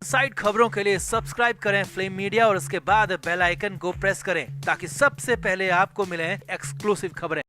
Side खबरों के लिए सब्सक्राइब करें फ्लेम मीडिया और उसके बाद बेल आइकन को प्रेस करें ताकि सबसे पहले आपको मिले एक्सक्लूसिव खबरें।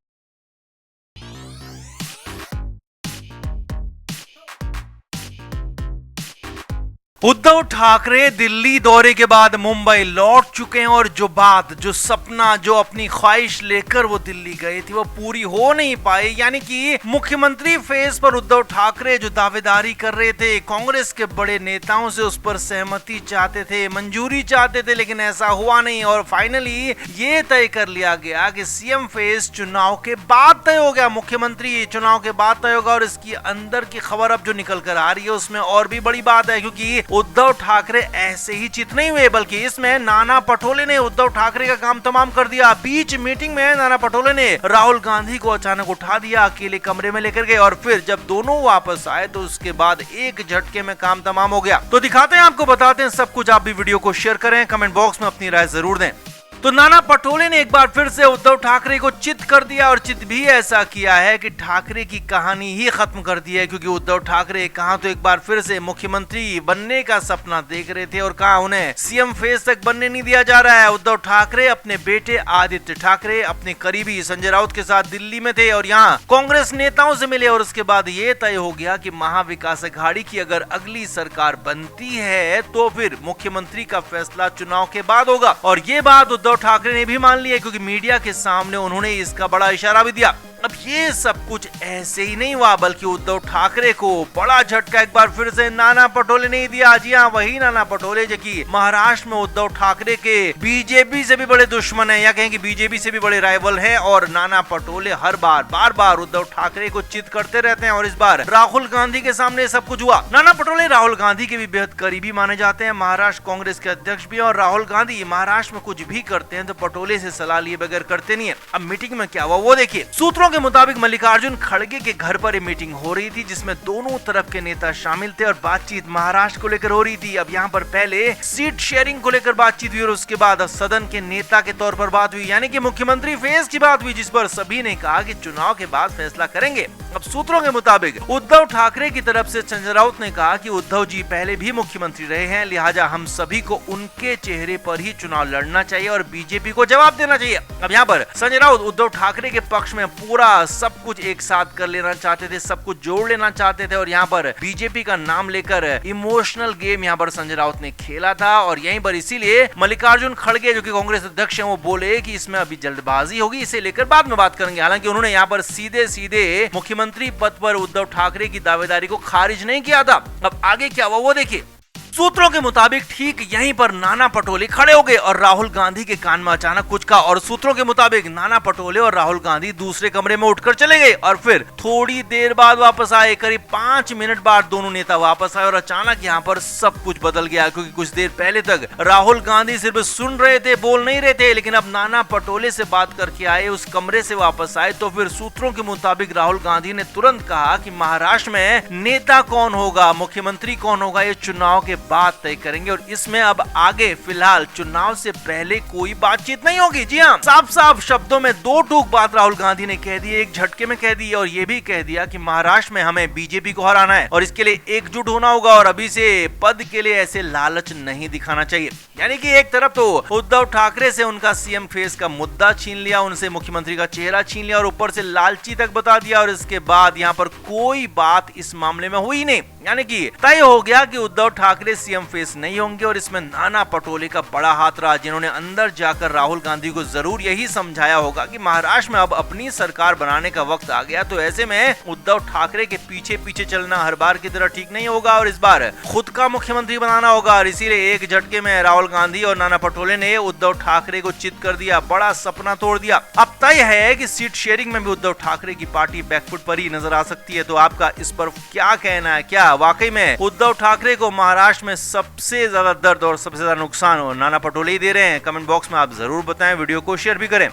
उद्धव ठाकरे दिल्ली दौरे के बाद मुंबई लौट चुके हैं और जो सपना, जो अपनी ख्वाहिश लेकर वो दिल्ली गए थे वो पूरी हो नहीं पाई। यानी कि मुख्यमंत्री फेस पर उद्धव ठाकरे जो दावेदारी कर रहे थे, कांग्रेस के बड़े नेताओं से उस पर सहमति चाहते थे, मंजूरी चाहते थे, लेकिन ऐसा हुआ नहीं और फाइनली ये तय कर लिया गया कि सीएम फेस चुनाव के बाद तय हो गया, मुख्यमंत्री चुनाव के बाद तय होगा। और इसकी अंदर की खबर अब जो निकल कर आ रही है उसमें और भी बड़ी बात है, क्योंकि उद्धव ठाकरे ऐसे ही चित नहीं हुए, बल्कि इसमें नाना पटोले ने उद्धव ठाकरे का काम तमाम कर दिया। बीच मीटिंग में नाना पटोले ने राहुल गांधी को अचानक उठा दिया, अकेले कमरे में लेकर गए और फिर जब दोनों वापस आए तो उसके बाद एक झटके में काम तमाम हो गया। तो दिखाते हैं, आपको बताते हैं सब कुछ। आप भी वीडियो को शेयर करें, कमेंट बॉक्स में अपनी राय जरूर दें। तो नाना पटोले ने एक बार फिर से उद्धव ठाकरे को चित कर दिया और चित भी ऐसा किया है कि ठाकरे की कहानी ही खत्म कर दी है, क्योंकि उद्धव ठाकरे कहां तो एक बार फिर से मुख्यमंत्री बनने का सपना देख रहे थे और कहां उन्हें सीएम फेस तक बनने नहीं दिया जा रहा है। उद्धव ठाकरे अपने बेटे आदित्य ठाकरे अपने करीबी संजय राउत के साथ दिल्ली में थे और यहाँ कांग्रेस नेताओं से मिले और उसके बाद ये तय हो गया कि महाविकास अघाड़ी की अगर अगली सरकार बनती है तो फिर मुख्यमंत्री का फैसला चुनाव के बाद होगा। और ये बात उद्धव ठाकरे ने भी मान लिया, क्योंकि मीडिया के सामने उन्होंने इसका बड़ा इशारा भी दिया। अब ये सब कुछ ऐसे ही नहीं हुआ, बल्कि उद्धव ठाकरे को बड़ा झटका एक बार फिर से नाना पटोले ने दिया। जी हाँ, वही नाना पटोले जो कि महाराष्ट्र में उद्धव ठाकरे के बीजेपी से भी बड़े दुश्मन है, या कहें कि बीजेपी से भी बड़े राइवल हैं। और नाना पटोले हर बार बार उद्धव ठाकरे को चित करते रहते हैं और इस बार राहुल गांधी के सामने सब कुछ हुआ। नाना पटोले राहुल गांधी के भी बेहद करीबी माने जाते हैं, महाराष्ट्र कांग्रेस के अध्यक्ष भी। और राहुल गांधी महाराष्ट्र में कुछ भी करते हैं तो पटोले से सलाह लिए बगैर करते नहीं है। अब मीटिंग में क्या हुआ वो देखिए। सूत्रों के मुताबिक मल्लिकार्जुन खड़गे के घर पर मीटिंग हो रही थी, जिसमें दोनों तरफ के नेता शामिल थे और बातचीत महाराष्ट्र को लेकर हो रही थी। अब यहाँ पर पहले सीट शेयरिंग को लेकर बातचीत हुई और उसके बाद सदन के नेता के तौर पर बात हुई, यानी कि मुख्यमंत्री फेस की बात हुई, जिस पर सभी ने कहा कि चुनाव के बाद फैसला करेंगे। अब सूत्रों के मुताबिक उद्धव ठाकरे की तरफ से संजय राउत ने कहा कि उद्धव जी पहले भी मुख्यमंत्री रहे हैं, लिहाजा हम सभी को उनके चेहरे पर ही चुनाव लड़ना चाहिए और बीजेपी को जवाब देना चाहिए। अब यहाँ पर संजय राउत उद्धव ठाकरे के पक्ष में पूरा सब कुछ एक साथ कर लेना चाहते थे, सब कुछ जोड़ लेना चाहते थे और यहाँ पर बीजेपी का नाम लेकर इमोशनल गेम यहाँ पर संजय राउत ने खेला था। और यहीं पर इसीलिए मल्लिकार्जुन खड़गे जो कि कांग्रेस अध्यक्ष हैं वो बोले कि इसमें अभी जल्दबाजी होगी, इसे लेकर बाद में बात करेंगे। हालांकि उन्होंने यहाँ पर सीधे मुख्यमंत्री पद पर उद्धव ठाकरे की दावेदारी को खारिज नहीं किया था। अब आगे क्या हुआ वो देखिए। सूत्रों के मुताबिक ठीक यहीं पर नाना पटोले खड़े हो गए और राहुल गांधी के कान में अचानक कुछ कहा और सूत्रों के मुताबिक नाना पटोले और राहुल गांधी दूसरे कमरे में उठकर चले गए और फिर थोड़ी देर बाद वापस आए। करीब 5 मिनट बाद दोनों नेता वापस आए और अचानक यहाँ पर सब कुछ बदल गया, क्योंकि कुछ देर पहले तक राहुल गांधी सिर्फ सुन रहे थे, बोल नहीं रहे थे, लेकिन अब नाना पटोले से बात करके आए, उस कमरे से वापस आए। तो फिर सूत्रों के मुताबिक राहुल गांधी ने तुरंत कहा कि महाराष्ट्र में नेता कौन होगा, मुख्यमंत्री कौन होगा, ये चुनाव के बात तय करेंगे और इसमें अब आगे फिलहाल चुनाव से पहले कोई बातचीत नहीं होगी। जी हाँ, साफ शब्दों में दो टूक बात राहुल गांधी ने कह दी, एक झटके में कह दी और ये भी कह दिया कि महाराष्ट्र में हमें बीजेपी को हराना है और इसके लिए एकजुट होना होगा और अभी से पद के लिए ऐसे लालच नहीं दिखाना चाहिए। यानी कि एक तरफ तो उद्धव ठाकरे से उनका सीएम फेस का मुद्दा छीन लिया, उनसे मुख्यमंत्री का चेहरा छीन लिया और ऊपर से लालची तक बता दिया और इसके बाद यहाँ पर कोई बात इस मामले में हुई नहीं। यानी कि तय हो गया कि उद्धव ठाकरे सीएम फेस नहीं होंगे और इसमें नाना पटोले का बड़ा हाथ रहा, जिन्होंने अंदर जाकर राहुल गांधी को जरूर यही समझाया होगा कि महाराष्ट्र में अब अपनी सरकार बनाने का वक्त आ गया, तो ऐसे में उद्धव ठाकरे के पीछे चलना हर बार की तरह ठीक नहीं होगा और इस बार खुद का मुख्यमंत्री बनाना होगा। और इसीलिए एक झटके में राहुल गांधी और नाना पटोले ने उद्धव ठाकरे को चित कर दिया, बड़ा सपना तोड़ दिया। अब तय है कि सीट शेयरिंग में भी उद्धव ठाकरे की पार्टी बैकफुट पर ही नजर आ सकती है। तो आपका इस पर क्या कहना है? क्या वाकई में उद्धव ठाकरे को महाराष्ट्र में सबसे ज्यादा दर्द और सबसे ज्यादा नुकसान हो नाना पटोले ही दे रहे हैं? कमेंट बॉक्स में आप जरूर बताएं, वीडियो को शेयर भी करें।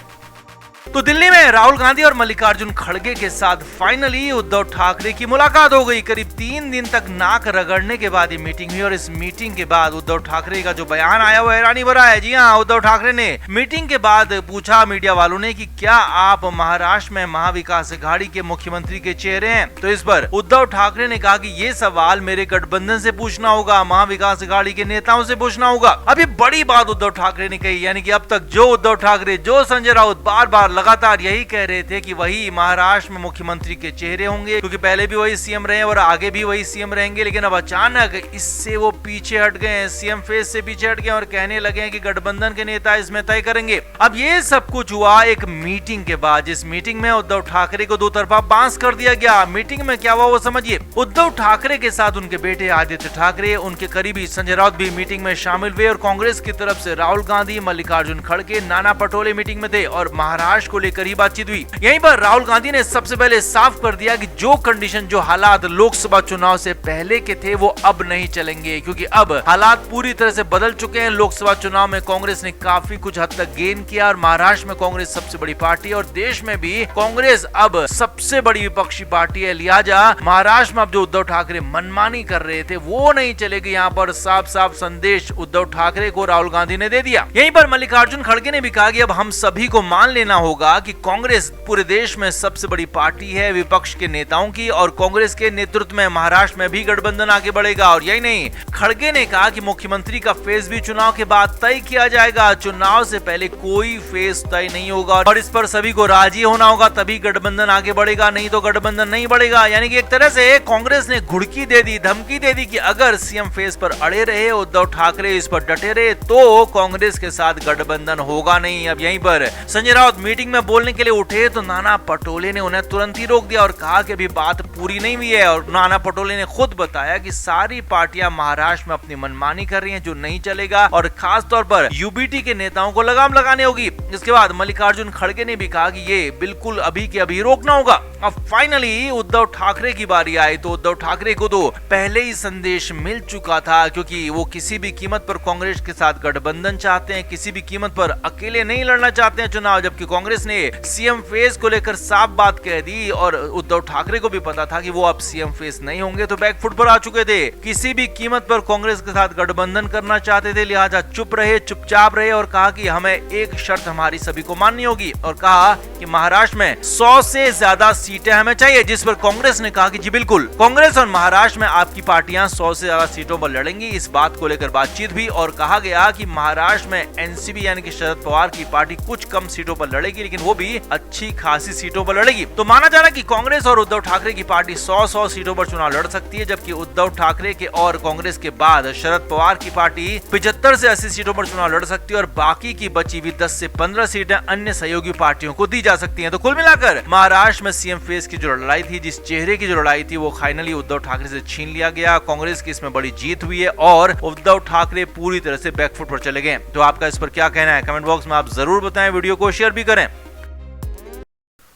तो दिल्ली में राहुल गांधी और मल्लिकार्जुन खड़गे के साथ फाइनली उद्धव ठाकरे की मुलाकात हो गई। करीब 3 दिन तक नाक रगड़ने के बाद ये मीटिंग हुई और इस मीटिंग के बाद उद्धव ठाकरे का जो बयान आया वो हैरानी भरा है। जी हाँ, उद्धव ठाकरे ने मीटिंग के बाद पूछा मीडिया वालों ने कि क्या आप महाराष्ट्र में महाविकास अघाड़ी के मुख्यमंत्री के चेहरे हैं। तो इस पर उद्धव ठाकरे ने कहा कि ये सवाल मेरे गठबंधन से पूछना होगा, महाविकास अघाड़ी के नेताओं से पूछना होगा। अभी बड़ी बात उद्धव ठाकरे ने कही, यानी कि अब तक जो उद्धव ठाकरे जो संजय राउत बार बार लगातार यही कह रहे थे कि वही महाराष्ट्र में मुख्यमंत्री के चेहरे होंगे, क्योंकि पहले भी वही सीएम रहे और आगे भी वही सीएम रहेंगे। लेकिन अब अचानक इससे वो पीछे हट गए, सीएम फेस से पीछे हट गए और कहने लगे हैं कि गठबंधन के नेता इसमें तय करेंगे। अब ये सब कुछ हुआ एक मीटिंग के बाद, जिस मीटिंग में उद्धव ठाकरे को दो तरफा बांस कर दिया गया। मीटिंग में क्या हुआ वो समझिए। उद्धव ठाकरे के साथ उनके बेटे आदित्य ठाकरे, उनके करीबी संजय राउत भी मीटिंग में शामिल हुए और कांग्रेस की तरफ से राहुल गांधी, मल्लिकार्जुन खड़गे, नाना पटोले मीटिंग में थे और महाराष्ट्र को लेकर ही बातचीत हुई। यहीं पर राहुल गांधी ने सबसे पहले साफ कर दिया कि जो कंडीशन, जो हालात लोकसभा चुनाव से पहले के थे वो अब नहीं चलेंगे, क्योंकि अब हालात पूरी तरह से बदल चुके हैं। लोकसभा चुनाव में कांग्रेस ने काफी कुछ हद तक गेन किया और महाराष्ट्र में कांग्रेस सबसे बड़ी पार्टी और देश में भी कांग्रेस अब सबसे बड़ी विपक्षी पार्टी है। लिहाजा महाराष्ट्र में अब जो उद्धव ठाकरे मनमानी कर रहे थे वो नहीं चलेगी। यहाँ पर साफ साफ संदेश उद्धव ठाकरे को राहुल गांधी ने दे दिया। यहीं पर मल्लिकार्जुन खड़गे ने भी कहा कि अब हम सभी को मान लेना होगा कि कांग्रेस पूरे देश में सबसे बड़ी पार्टी है विपक्ष के नेताओं की और कांग्रेस के नेतृत्व में महाराष्ट्र में भी गठबंधन आगे बढ़ेगा। और यही नहीं, खड़गे ने कहा कि मुख्यमंत्री का फेस भी चुनाव के बाद तय किया जाएगा, चुनाव से पहले कोई फेस तय नहीं होगा और इस पर सभी को राजी होना होगा, तभी गठबंधन आगे बढ़ेगा, नहीं तो गठबंधन नहीं बढ़ेगा। यानी कि एक तरह से कांग्रेस ने घुड़की दे दी, धमकी दे दी कि अगर सीएम फेस पर अड़े रहे, उद्धव ठाकरे इस पर डटे रहे तो कांग्रेस के साथ गठबंधन होगा नहीं। अब यहीं पर संजय राउत मीटिंग में बोलने के लिए उठे तो नाना पटोले ने उन्हें तुरंत ही रोक दिया और कहा कि अभी बात पूरी नहीं हुई है। और नाना पटोले ने खुद बताया कि सारी पार्टियां महाराष्ट्र में अपनी मनमानी कर रही हैं, जो नहीं चलेगा और खास तौर पर यूबीटी के नेताओं को लगाम लगानी होगी। इसके बाद मल्लिकार्जुन खड़गे ने भी कहा कि ये बिल्कुल अभी के अभी रोकना होगा। अब फाइनली उद्धव ठाकरे की बारी आई तो उद्धव ठाकरे को तो पहले ही संदेश मिल चुका था, क्योंकि वो किसी भी कीमत पर कांग्रेस के साथ गठबंधन चाहते हैं, किसी भी कीमत पर अकेले नहीं लड़ना चाहते हैं चुनाव। जबकि कांग्रेस ने सीएम फेस को लेकर साफ बात कह दी और उद्धव ठाकरे को भी पता था कि वो अब सीएम फेस नहीं होंगे, तो बैकफुट पर आ चुके थे। किसी भी कीमत पर कांग्रेस के साथ गठबंधन करना चाहते थे, लिहाजा चुप रहे, चुपचाप रहे और कहा कि हमें एक शर्त हमारी सभी को माननी होगी और कहा कि महाराष्ट्र में 100 से ज्यादा सीटें हमें चाहिए। जिस पर कांग्रेस ने कहा कि जी बिल्कुल, कांग्रेस और महाराष्ट्र में आपकी पार्टियां 100 से ज्यादा सीटों पर लड़ेंगी। इस बात को लेकर बातचीत हुई और कहा गया कि महाराष्ट्र में एनसीपी यानी कि शरद पवार की पार्टी कुछ कम सीटों पर लड़ेगी, लेकिन वो भी अच्छी खासी सीटों पर लड़ेगी। तो माना जा रहा है कि कांग्रेस और उद्धव ठाकरे की पार्टी 100 सीटों पर चुनाव लड़ सकती है, जबकि उद्धव ठाकरे के और कांग्रेस के बाद शरद पवार की पार्टी 75 से 80 सीटों पर चुनाव लड़ सकती है और बाकी की बची हुई 10 से 15 सीटें अन्य सहयोगी पार्टियों को दी जा सकती हैं। तो कुल मिलाकर महाराष्ट्र में सीएम फेस की जो लड़ाई थी, जिस चेहरे की जो लड़ाई थी, वो फाइनली उद्धव ठाकरे से छीन लिया गया। कांग्रेस की इसमें बड़ी जीत हुई है और उद्धव ठाकरे पूरी तरह से बैकफुट पर चले गए। तो आपका इस पर क्या कहना है कमेंट बॉक्स में आप जरूर बताएं, वीडियो को शेयर भी करें।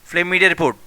Flame media report.